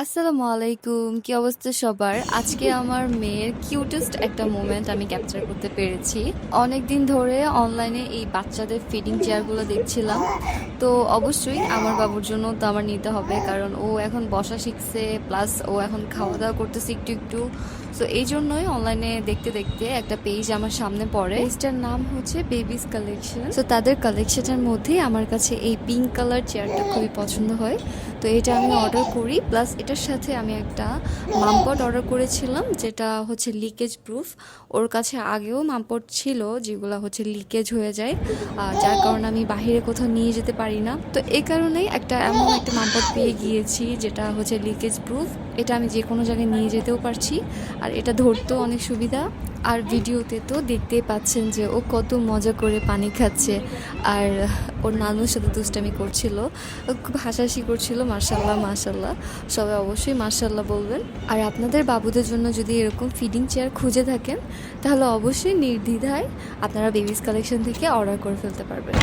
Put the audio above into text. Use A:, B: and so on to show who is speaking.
A: আসসালামু আলাইকুম, কি অবস্থা সবার? আজকে আমার মেয়ের কিউটেস্ট একটা মোমেন্ট আমি ক্যাপচার করতে পেরেছি। অনেকদিন ধরে অনলাইনে এই বাচ্চাদের ফিডিং চেয়ারগুলো দেখছিলাম। তো অবশ্যই আমার বাবুর জন্য তো আমার নিতে হবে, কারণ ও এখন বসা শিখছে, প্লাস ও এখন খাওয়া দাওয়া করতেছে একটু একটু। তো এই জন্যই অনলাইনে দেখতে দেখতে একটা পেজ আমার সামনে পড়ে। পেজটার নাম হচ্ছে বেবিস কালেকশন। তো তাদের কালেকশনের মধ্যেই আমার কাছে এই পিঙ্ক কালার চেয়ারটা খুবই পছন্দ হয়। তো এটা আমি অর্ডার করি, প্লাস এটার সাথে আমি একটা মামপট অর্ডার করেছিলাম, যেটা হচ্ছে লিকেজ প্রুফ। ওর কাছে আগেও মামপট ছিল যেগুলো হচ্ছে লিকেজ হয়ে যায়, যার কারণে আমি বাহিরে কোথাও নিয়ে যেতে পারি না। তো এই কারণেই এমন একটা মামপট পেয়ে গিয়েছি যেটা হচ্ছে লিকেজ প্রুফ। এটা আমি যে কোনো জায়গায় নিয়ে যেতেও পারছি, আর এটা ধরতেও অনেক সুবিধা। আর ভিডিওতে তো দেখতেই পাচ্ছেন যে ও কত মজা করে পানি খাচ্ছে, আর ওর নানুর সাথে দুষ্টামি করছিল, ও খুব হাসাহাসি করছিল। মার্শাল্লাহ মার্শাল্লাহ, সবাই অবশ্যই মার্শাল্লাহ বলবেন। আর আপনাদের বাবুদের জন্য যদি এরকম ফিডিং চেয়ার খুঁজে থাকেন, তাহলে অবশ্যই নির্দ্বিধায় আপনারা বেবিস কালেকশন থেকে অর্ডার করে ফেলতে পারবেন।